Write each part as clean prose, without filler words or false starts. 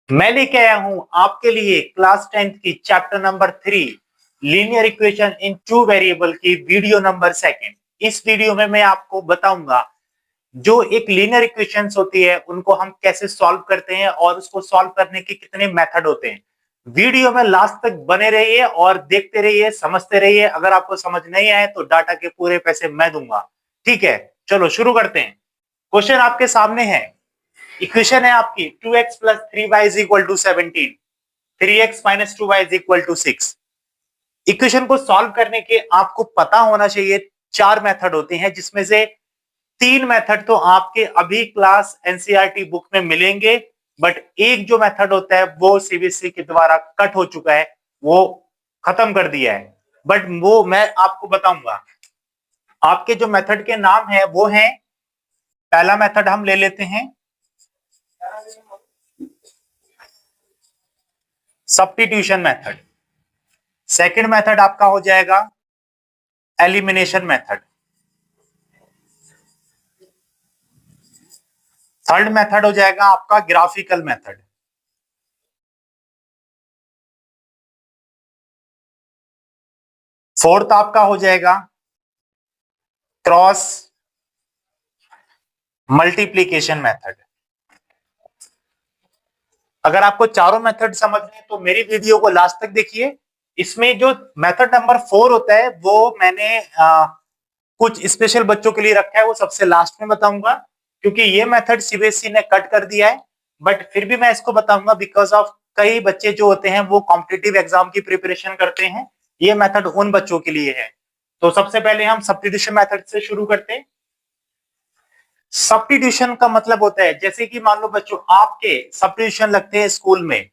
मैं लेके आया हूं आपके लिए क्लास 10th की chapter number 3 linear equation in two variable की वीडियो नंबर 2। इस वीडियो में मैं आपको बताऊंगा जो एक लीनियर इक्वेशंस होती है उनको हम कैसे सॉल्व करते हैं और उसको सॉल्व करने के कितने मेथड होते हैं। वीडियो में लास्ट तक बने रहिए और देखते रहिए, समझते रहिए। अगर आपको समझ नहीं आए तो डाटा के पूरे पैसे मैं दूंगा। ठीक है, चलो शुरू करते हैं। क्वेश्चन आपके सामने है। इक्वेशन है आपकी 2x plus 3y is equal to 17, 3x minus 2y is equal to 6। Equation को सॉल्व करने के आपको पता होना चाहिए 4 मेथड होते हैं, जिसमें से 3 मेथड तो आपके अभी क्लास एनसीईआरटी बुक में मिलेंगे, बट एक जो मेथड होता है वो सीबीएसई के द्वारा कट हो चुका है, वो खत्म कर दिया है, बट वो मैं आपको बताऊंगा। आपके जो मेथड के नाम है वो है, पहला मेथड हम ले लेते हैं सब्स्टिट्यूशन मेथड। सेकंड मेथड आपका हो जाएगा एलिमिनेशन मेथड। थर्ड मेथड हो जाएगा आपका ग्राफिकल मेथड। फोर्थ आपका हो जाएगा क्रॉस मल्टीप्लीकेशन मेथड। अगर आपको चारों मेथड समझने हैं तो मेरी वीडियो को लास्ट तक देखिए। इसमें जो मेथड नंबर 4 होता है वो मैंने कुछ स्पेशल बच्चों के लिए रखा है, वो सबसे लास्ट में बताऊंगा, क्योंकि ये मेथड सीबीएसई ने कट कर दिया है। बट फिर भी मैं इसको बताऊंगा बिकॉज ऑफ कई बच्चे जो होते हैं वो कॉम्पिटिटिव एग्जाम की प्रिपरेशन करते हैं। ये मेथड उन बच्चों के लिए है। तो सबसे पहले हम सब्स्टिट्यूशन मेथड से शुरू करते हैं। सब्स्टिट्यूशन का मतलब होता है, जैसे कि मान लो बच्चों आपके सब्स्टिट्यूशन लगते हैं स्कूल में,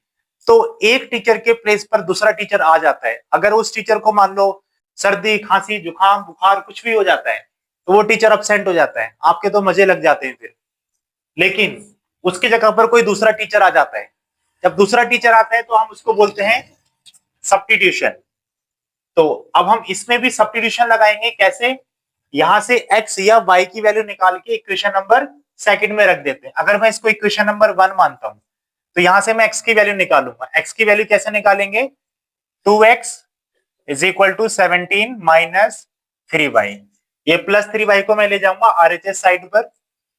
तो एक टीचर के प्लेस पर दूसरा टीचर आ जाता है। अगर उस टीचर को मान लो सर्दी, खांसी, जुकाम, बुखार कुछ भी हो जाता है तो वो टीचर अब्सेंट हो जाता है, आपके तो मजे लग जाते हैं फिर। लेकिन उसकी जगह पर कोई दूसरा टीचर आ जाता है। जब दूसरा टीचर आता है तो हम उसको बोलते हैं सब्स्टिट्यूशन। तो अब हम इसमें भी सब्स्टिट्यूशन लगाएंगे। कैसे? यहां से x या y की वैल्यू निकाल के इक्वेशन नंबर सेकंड में रख देते हैं। अगर मैं इसको इक्वेशन नंबर 1 मानता हूं तो यहां से मैं x की वैल्यू निकालूंगा। x की वैल्यू कैसे निकालेंगे? 2x is equal to 17 minus 3y। ये प्लस 3y को मैं ले जाऊंगा आरएचएस साइड पर।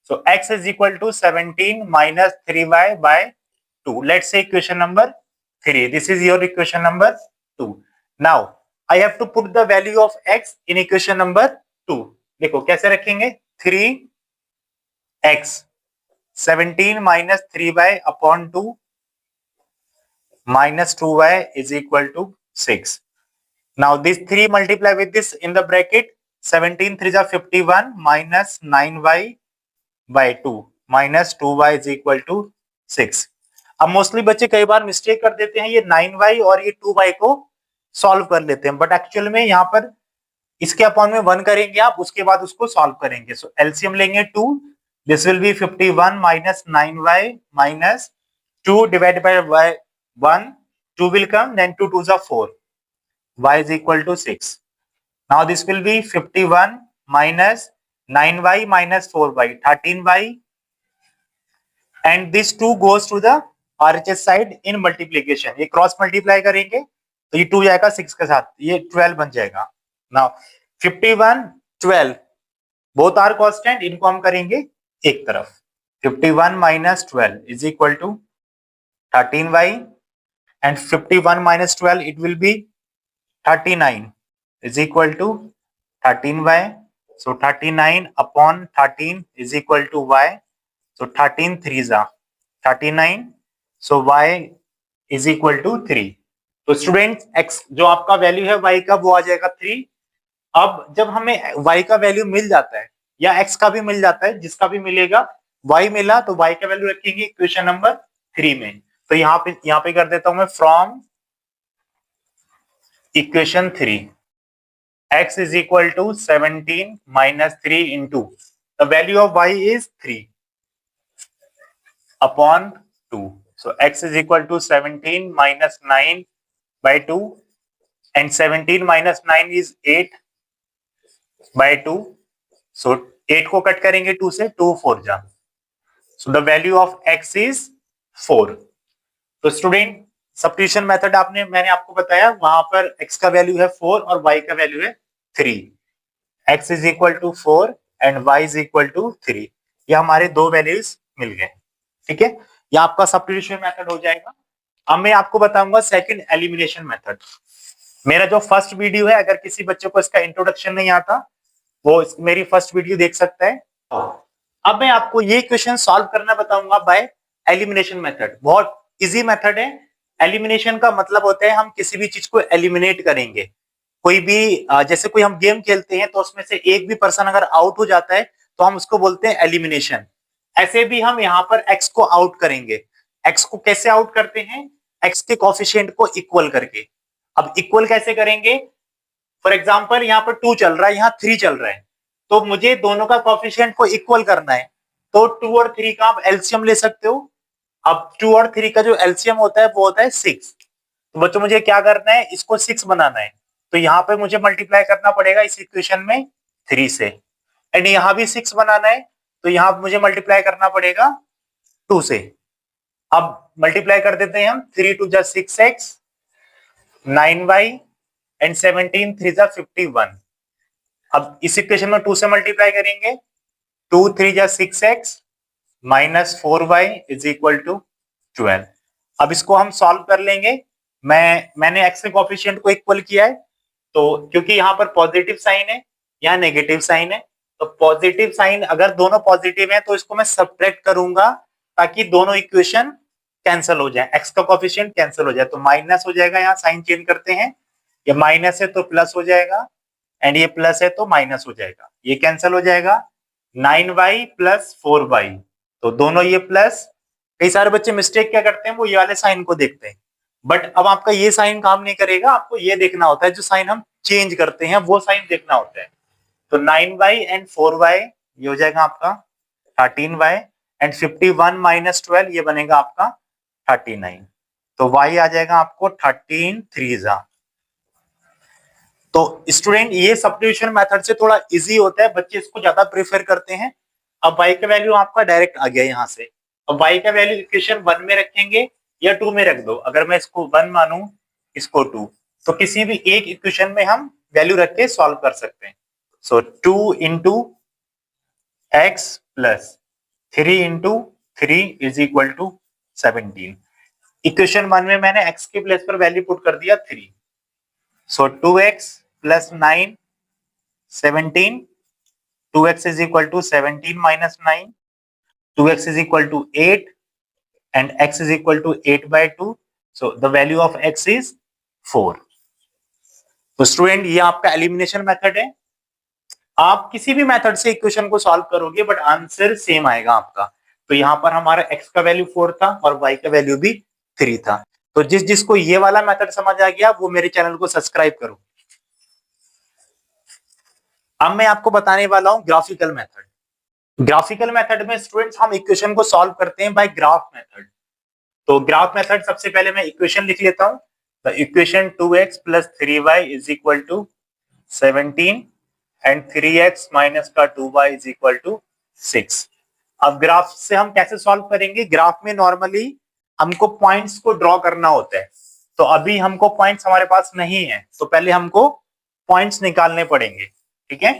So x is equal to 17 minus 3y by 2। Let's say equation number 3, this is your equation number 2। Now I have to put the value of x in equation number 2। देखो कैसे रखेंगे? 3x 17 minus 3y upon 2 minus 2y is equal to 6। Now this 3 multiply with this in the bracket, 17 3 is 51 minus 9y by 2 minus 2y is equal to 6। अब mostly बच्चे कई बार mistake कर देते हैं, ये 9y और ये 2y को सॉल्व कर लेते हैं, बट एक्चुअल में यहाँ पर इसके अपॉन में 1 करेंगे आप, उसके बाद उसको सॉल्व करेंगे। सो एलसीएम लेंगे 2, this will be 51 minus 9y minus 2 divide by y 1, 2 will come, then 2 2s are 4, y is equal to 6। now this will be 51 minus 9y minus 4y 13y, and this 2 goes to the RHS side in multiplication। ये cross multiply करेंगे तो ये 2 जाएगा 6 के साथ, ये 12 बन जाएगा। नाउ 51 12 बोथ आर कांस्टेंट, इनको हम करेंगे एक तरफ। 51 minus 12 is equal to 13y, and 51 minus 12 it will be 39 is equal to 13y। so 39 upon 13 is equal to y। so 13 3s are 39, so y is equal to 3। तो student x जो आपका value है y का वो आ जाएगा 3। अब जब हमें y का वैल्यू मिल जाता है या x का भी मिल जाता है, जिसका भी मिलेगा, y मिला तो y का वैल्यू रखेंगे इक्वेशन नंबर 3 में। तो यहाँ पे कर देता हूं मैं from equation 3 x is equal to 17 minus 3 into the value of y is 3 upon 2। so x is equal to 17 minus 9 by 2, and 17 minus 9 is 8 by 2। so 8 को कट करेंगे 2 से, 2 4 जा, so the value of x is 4। तो student substitution method मैंने आपको बताया, वहां पर x का वैल्यू है 4 और y का वैल्यू है 3। x is equal to 4 and y is equal to 3। ये हमारे दो वैल्यूज मिल गए, ठीक है। ये आपका सब्स्टिट्यूशन मेथड हो जाएगा। अब मैं आपको बताऊंगा सेकंड एलिमिनेशन मेथड। मेरा जो फर्स्ट वीडियो है, अगर किसी बच्चे को इसका इंट्रोडक्शन नहीं आता, वो मेरी फर्स्ट वीडियो देख सकता है। अब मैं आपको ये क्वेश्चन सॉल्व करना बताऊंगा बाय एलिमिनेशन मेथड। बहुत इजी मेथड है। एलिमिनेशन का मतलब होता है हम किसी भी चीज को एलिमिनेट करेंगे। कोई भी जैसे कोई हम गेम खेलते हैं तो उसमें से एक भी पर्सन अगर आउट हो जाता है तो हम उसको बोलते हैं एलिमिनेशन। ऐसे भी हम यहाँ पर एक्स को आउट करेंगे। एक्स को कैसे आउट करते हैं? एक्स के कोफिशिएंट को इक्वल करके। अब इक्वल कैसे करेंगे? फॉर एग्जाम्पल यहाँ पर 2 चल रहा है, यहाँ 3 चल रहा है, तो मुझे दोनों का कोफिशिएंट को इक्वल करना है। तो 2 और 3 का आप एलसीएम ले सकते हो। अब 2 और 3 का जो एलसीएम होता है वो होता है 6। तो बच्चों मुझे क्या करना है? इसको 6 बनाना है। तो यहाँ पे मुझे मल्टीप्लाई करना पड़ेगा इस इक्वेशन में 3 से, एंड यहाँ भी 6 बनाना है तो यहाँ मुझे मल्टीप्लाई करना पड़ेगा 2 से। अब मल्टीप्लाई कर देते हैं हम। 3 2 जा 6x, 9y एंड 17 3 जा 51। अब इस इक्वेशन में 2 से मल्टीप्लाई करेंगे। 2 3 जा 6x minus 4y is equal to 12। अब इसको हम सॉल्व कर लेंगे। मैंने x के कोफिशिएंट को इक्वल किया है, तो क्योंकि यहाँ पर पॉजिटिव साइन है, यहाँ नेगेटिव साइन है, तो पॉजिटिव साइन अगर दोनों पॉजिटिव है तो इसको मैं सब्ट्रैक्ट करूंगा ताकि दोनों इक्वेशन कैंसिल हो जाए, x का कोफिशिएंट कैंसिल हो जाए। तो माइनस हो जाएगा, यहाँ साइन चेंज करते हैं, ये माइनस है तो प्लस हो जाएगा, एंड ये प्लस है तो माइनस हो जाएगा, ये कैंसिल हो जाएगा। 9y प्लस 4y, तो दोनों ये प्लस। कई सारे बच्चे मिस्टेक क्या करते हैं, वो ये वाले साइन को देखते हैं, बट अब आपका ये साइन काम नहीं करेगा। आपको ये देखना होता है, जो साइन हम चेंज करते हैं वो साइन देखना होता है। तो 9y एंड 4y ये हो जाएगा आपका 13y, एंड 51 माइनस 12 ये बनेगा आपका 39। तो y आ जाएगा आपको 13 3 जा। तो स्टूडेंट ये सब्स्टिट्यूशन मेथड से थोड़ा इजी होता है, बच्चे इसको ज्यादा प्रेफर करते हैं। अब y का वैल्यू आपका डायरेक्ट आ गया यहाँ से। अब y का वैल्यू इक्वेशन 1 में रखेंगे या 2 में रख दो। अगर मैं इसको 1 मानूं, इसको 2, तो किसी भी एक इक्वेशन में हम वैल्यू रख के सॉल्व कर सकते हैं। So 2 into X plus 3 into 3 is equal to 17। Equation 1 में मैंने x के प्लेस पर वैल्यू पुट कर दिया 3। सो 2x plus 9 17, 2x is equal to 17 minus 9, 2x is equal to 8 and x is equal to 8 by 2. So the value of x is 4. तो student ये आपका elimination method है। आप किसी भी मेथड से इक्वेशन को सॉल्व करोगे बट आंसर सेम आएगा आपका। तो यहाँ पर हमारा x का वैल्यू 4 था और y का वैल्यू भी 3 था। तो जिसको ये वाला मेथड समझ आ गया वो मेरे चैनल को सब्सक्राइब करो। अब मैं आपको बताने वाला हूं ग्राफिकल मेथड। ग्राफिकल मेथड में स्टूडेंट्स हम इक्वेशन को सॉल्व करते हैं बाय ग्राफ मेथड। तो ग्राफ मेथड सबसे पहले मैं इक्वेशन लिख लेता हूं। The equation 2x plus 3y is equal to 17 and 3x minus का 2y इज इक्वल टू 6। अब ग्राफ से हम कैसे सॉल्व करेंगे? ग्राफ में नॉर्मली हमको पॉइंट्स को ड्रॉ करना होता है, तो अभी हमको पॉइंट्स हमारे पास नहीं है, तो पहले हमको पॉइंट्स निकालने पड़ेंगे। ठीक है,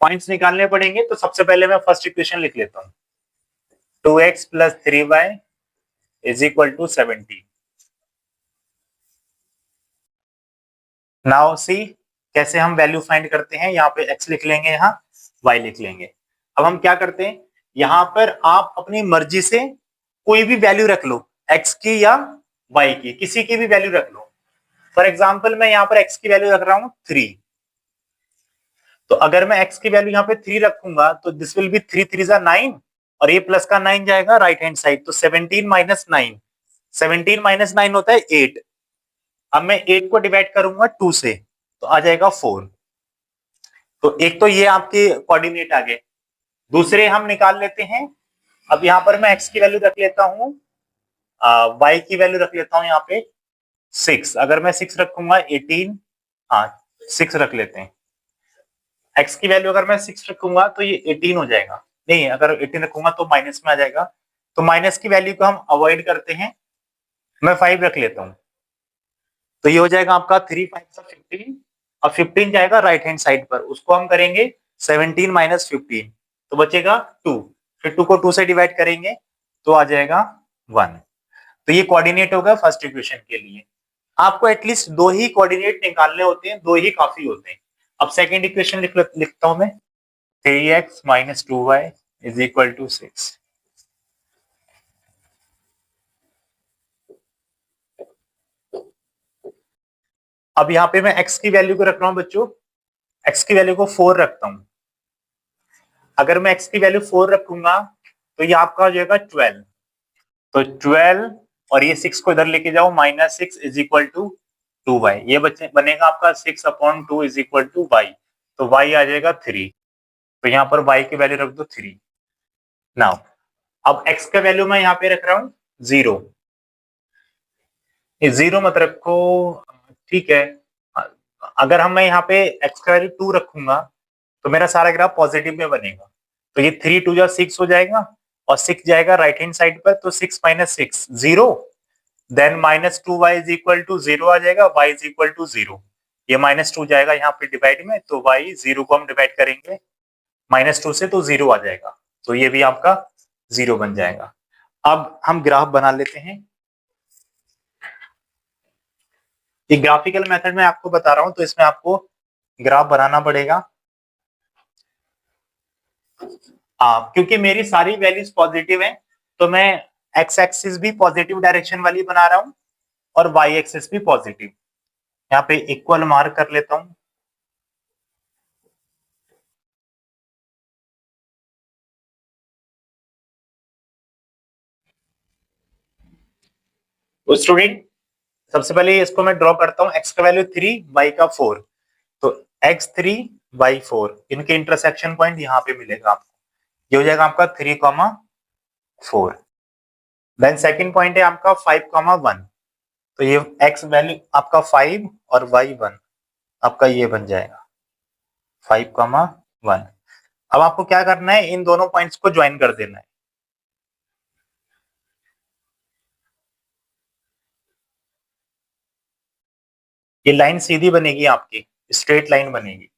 पॉइंट्स निकालने पड़ेंगे। तो सबसे पहले मैं फर्स्ट इक्वेशन लिख लेता हूं। 2x plus 3y is equal to 17। Now see कैसे हम वैल्यू फाइंड करते हैं। यहाँ पे x लिख लेंगे, यहाँ y लिख लेंगे। अब हम क्या करते हैं, यहाँ पर आप अपनी मर्जी से कोई भी वैल्यू रख लो, x की या y की, किसी की भी वैल्यू रख लो। फॉर एग्जाम्पल मैं यहाँ पर x की वैल्यू रख रहा हूं 3। तो अगर मैं x की वैल्यू यहाँ पे 3 रखूंगा तो दिस विल बी 3 3 जा 9 और ये प्लस का 9 जाएगा राइट हैंड साइड। तो 17 माइनस 9, 17 माइनस 9 होता है 8। अब मैं 8 को डिवाइड करूंगा 2 से तो आ जाएगा 4। तो एक तो ये आपके कोऑर्डिनेट आ गए। दूसरे हम निकाल लेते हैं। अब यहाँ पर मैं x की वैल्यू रख लेता हूँ, y की वैल्यू रख लेता हूँ यहाँ पे 6। अगर मैं 6 रखूंगा 18, हाँ 6 रख लेते हैं। x की वैल्यू अगर मैं 6 रखूंगा तो ये 18 हो जाएगा। नहीं, अगर 18 रखूंगा तो माइनस में आ जाएगा। तो माइनस की वैल्यू को हम अवॉइड करते हैं, मैं 5 रख लेता हूं। तो ये हो जाएगा आपका 3 5 15, और 15 जाएगा राइट हैंड साइड पर, उसको हम करेंगे 17 माइनस 15, तो बचेगा 2। फिर 2 को 2 से डिवाइड करेंगे तो आ जाएगा 1। तो ये कोऑर्डिनेट होगा फर्स्ट इक्वेशन के लिए। आपको एटलीस्ट 2 ही कोऑर्डिनेट निकालने होते हैं, 2 ही काफी होते हैं। अब सेकेंड इक्वेशन लिखता हूं मैं, 3x minus 2y is equal to 6। अब यहाँ पे मैं x की वैल्यू को रख रहा हूं बच्चों, x की वैल्यू को 4 रखता हूं। अगर मैं x की वैल्यू 4 रखूंगा तो ये आपका हो जाएगा 12। तो 12 और ये 6 को इधर लेके जाओ, minus 6 is equal to 2y। ये बच्चे बनेगा आपका 6/2 इज इक्वल टू y। तो y आ जाएगा 3। तो यहाँ पर y की वैल्यू रख दो 3। नाउ अब x का वैल्यू मैं यहाँ पे रख रहा हूँ 0। ये 0 मत रखो, ठीक है। अगर हम मैं यहाँ पे x का वैल्यू 2 रखूंगा तो मेरा सारा ग्राफ पॉजिटिव में बनेगा। तो ये 3 2 जा 6 हो जाएगा, और 6 जाएगा राइट हैंड साइड पर, तो 6 minus 6 0। Then minus 2y is equal to 0 आ जाएगा, y इज इक्वल टू 0। ये माइनस 2 जाएगा यहाँ पे डिवाइड में, तो y 0 को हम डिवाइड करेंगे माइनस 2 से, तो 0 आ जाएगा। तो ये भी आपका 0 बन जाएगा। अब हम ग्राफ बना लेते हैं। ये ग्राफिकल मेथड में आपको बता रहा हूं, तो इसमें आपको ग्राफ बनाना पड़ेगा। क्योंकि मेरी सारी वैल्यूज पॉजिटिव हैं, तो मैं एक्स एक्सिस भी पॉजिटिव डायरेक्शन वाली बना रहा हूं और वाई एक्सिस भी पॉजिटिव। यहाँ पे इक्वल मार्क कर लेता हूं। तो स्टूडेंट सबसे पहले इसको मैं ड्रॉ करता हूं। एक्स का वैल्यू 3, वाई का 4, तो x3 y4 इनके इंटरसेक्शन पॉइंट यहाँ पे मिलेगा आपको। ये हो जाएगा आपका 3,4। देन सेकंड पॉइंट है आपका 5,1, तो ये x वैल्यू आपका 5 और y1 आपका ये बन जाएगा 5,1। अब आपको क्या करना है, इन दोनों पॉइंट्स को ज्वाइन कर देना है। ये लाइन सीधी बनेगी आपकी, स्ट्रेट लाइन बनेगी।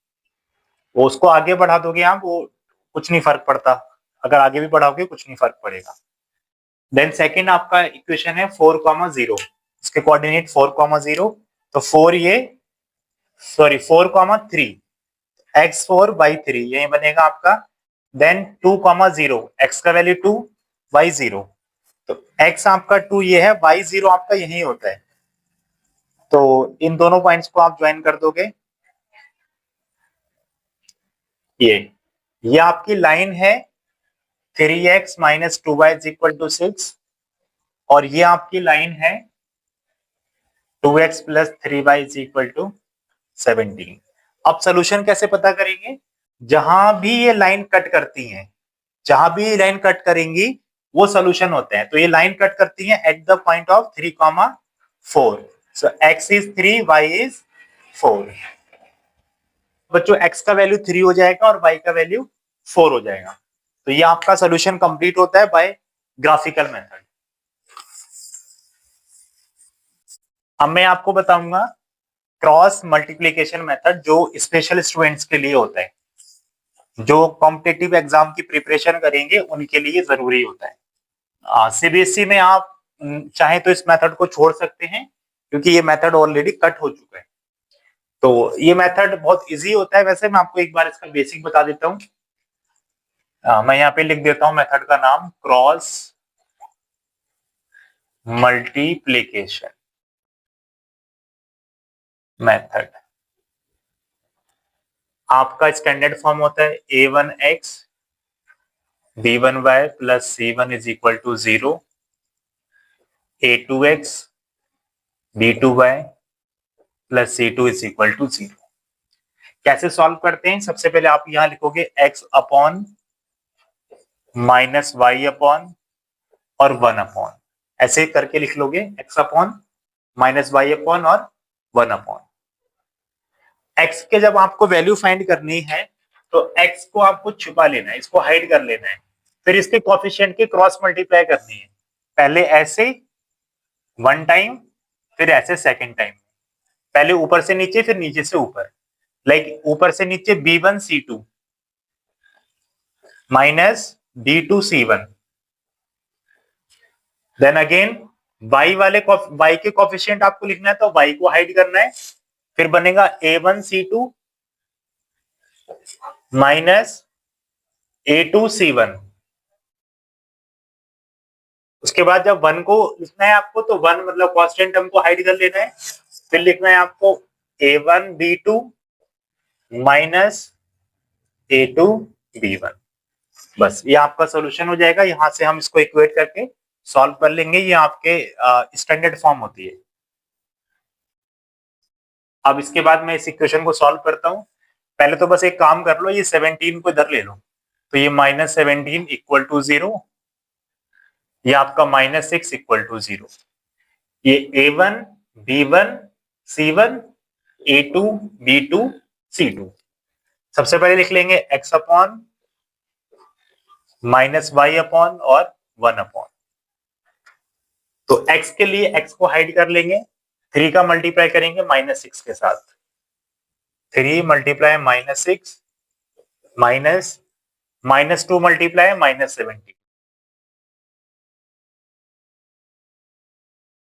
वो उसको आगे बढ़ा दोगे आप, वो कुछ नहीं फर्क पड़ता, अगर आगे भी बढ़ाओगे कुछ नहीं फर्क पड़ेगा। देन सेकंड आपका इक्वेशन है 4,0, इसके कोऑर्डिनेट 4,0, तो 4 ये सॉरी 4,3, x4/3 यही बनेगा आपका। देन 2,0, x का वैल्यू 2, y0, तो x आपका 2 ये है, y0 आपका यही होता है। तो इन दोनों पॉइंट्स को आप ज्वाइन कर दोगे। ये आपकी लाइन है 3x minus 2y is equal to 6, और ये आपकी लाइन है 2x plus 3y is equal to 17। अब सोल्यूशन कैसे पता करेंगे, जहां भी ये लाइन कट करती हैं, जहां भी ये लाइन कट करेंगी वो सोल्यूशन होते हैं। तो ये लाइन कट करती है at the point of 3,4, so x is 3, y is 4। बच्चों x का वैल्यू 3 हो जाएगा और y का वैल्यू 4 हो जाएगा। तो ये आपका सोल्यूशन कंप्लीट होता है बाय ग्राफिकल मेथड। अब मैं आपको बताऊंगा क्रॉस मल्टीप्लिकेशन मेथड, जो स्पेशल स्टूडेंट्स के लिए होता है, जो कॉम्पिटिटिव एग्जाम की प्रिपरेशन करेंगे उनके लिए जरूरी होता है। सीबीएसई में आप चाहे तो इस मेथड को छोड़ सकते हैं, क्योंकि ये मेथड ऑलरेडी कट हो चुका है। तो ये मेथड बहुत इजी होता है। वैसे मैं आपको एक बार इसका बेसिक बता देता हूँ। मैं यहाँ पे लिख देता हूँ मेथड का नाम, क्रॉस मल्टीप्लिकेशन मेथड। आपका स्टैंडर्ड फॉर्म होता है a1x b1y plus c1 is equal to 0, a2x b2y plus c2 is equal to 0। कैसे सॉल्व करते हैं, सबसे पहले आप यहां लिखोगे x upon minus Y upon और 1 अपॉन, ऐसे करके लिख लोगे, x upon minus Y upon और 1 अपॉन। x के जब आपको वैल्यू फाइंड करनी है तो x को आपको छुपा लेना है, इसको हाइड कर लेना है। फिर इसके कोफिशिएंट की क्रॉस मल्टीप्लाई करनी है, पहले ऐसे 1 टाइम, फिर ऐसे सेकंड टाइम, पहले ऊपर से नीचे फिर नीचे से ऊपर, लाइक ऊपर से नीचे B1 C2 minus B2 C1, then again y के कोफिशिएंट आपको लिखना है तो y को हाइड करना है, फिर बनेगा A1 C2 minus A2 C1। उसके बाद जब 1 को लिखना है आपको तो 1 मतलब कांस्टेंट टर्म को हाइड कर लेना है, फिर लिखना है आपको A1 B2 minus A2 B1। बस ये आपका सॉल्यूशन हो जाएगा। यहां से हम इसको इक्वेट करके सॉल्व कर लेंगे, ये आपके स्टैंडर्ड फॉर्म होती है। अब इसके बाद मैं इस इक्वेशन को सॉल्व करता हूं। पहले तो बस एक काम कर लो, ये 17 को इधर ले लो, तो ये -17 इक्वल टू 0, ये आपका -6 इक्वल टू 0। ये A1 B1 C1 A2 B2 C2। सबसे पहले लिख लेंगे x upon minus Y upon और 1 अपॉन। तो x के लिए x को हाइड कर लेंगे, 3 का मल्टीप्लाई करेंगे -6 के साथ, 3 मल्टीप्लाई -6 माइनस -2 मल्टीप्लाई -17,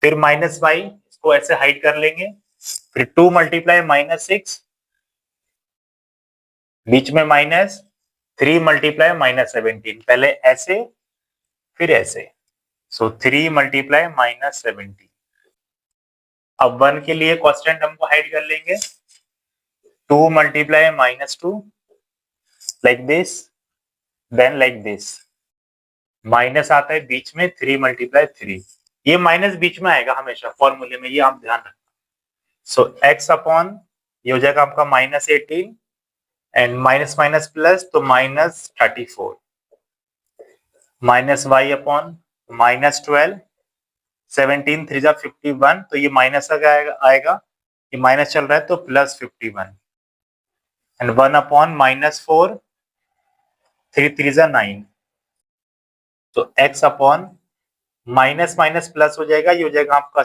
फिर -y, इसको ऐसे हाइड कर लेंगे, फिर 2 मल्टीप्लाई -6, बीच में -3 मल्टीप्लाई -17, पहले ऐसे फिर ऐसे, सो 3 मल्टीप्लाई -17। अब 1 के लिए कांस्टेंट हम को हाइड कर लेंगे, 2 multiply -2 like this, then like this, minus आता है बीच में, 3 मल्टीप्लाई 3, ये माइनस बीच में आएगा हमेशा फॉर्मूले में, ये आप ध्यान रखना। सो x अपॉन ये हो जाएगा आपका -18 एंड माइनस माइनस प्लस तो -34, माइनस y अपॉन -12, 17 3 जा 51, तो ये माइनस आएगा, ये माइनस चल रहा है तो +51 एंड 1 अपॉन -4, 3 3 जा 9, तो x upon minus minus plus हो जाएगा, ये हो जाएगा आपका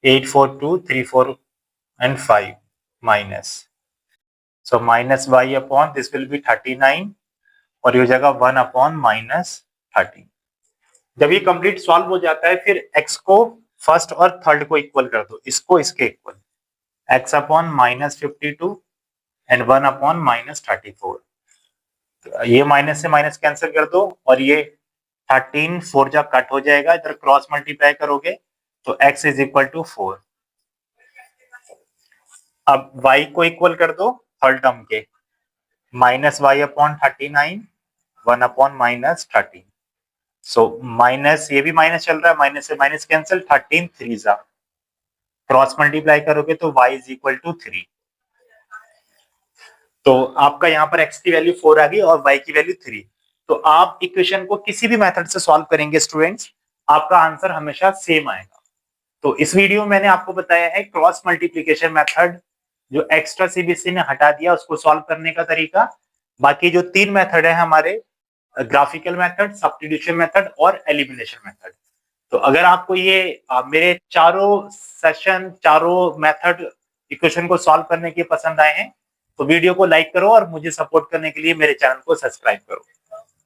8 4 2 3 4 and 5 minus, so minus y upon this will be 39 और ये हो जाएगा 1 अपॉन -30। जब ये कंप्लीट सॉल्व हो जाता है फिर x को फर्स्ट और थर्ड को इक्वल कर दो, इसको इसके equal, x upon -52 and 1 upon -34, ये माइनस से माइनस कैंसिल कर दो और ये 13 4 जा कट हो जाएगा, इधर क्रॉस मल्टीप्लाई करोगे तो x इज इक्वल टू 4। अब y को इक्वल कर दो थर्ड टर्म के, -y upon 39 1 upon -13, so minus, ये भी माइनस चल रहा है, माइनस से माइनस कैंसिल, 13 3 जा, क्रॉस मल्टीप्लाई करोगे तो y इज इक्वल टू 3। तो आपका यहाँ पर x की वैल्यू 4 आ गई और y की वैल्यू 3। तो आप इक्वेशन को किसी भी मेथड से सॉल्व करेंगे स्टूडेंट्स, आपका आंसर हमेशा सेम आएगा। तो इस वीडियो में मैंने आपको बताया है क्रॉस मल्टीप्लिकेशन मेथड, जो एक्स्ट्रा सीबीएसई ने हटा दिया उसको सॉल्व करने का तरीका। बाकी जो 3 मेथड है हमारे, ग्राफिकल मेथड, सब्स्टिट्यूशन मेथड और एलिमिनेशन मेथड। तो अगर आपको ये मेरे चारों सेशन, चारों मेथड इक्वेशन को सॉल्व करने के पसंद आए हैं तो वीडियो को लाइक करो और मुझे सपोर्ट करने के लिए मेरे चैनल को सब्सक्राइब करो।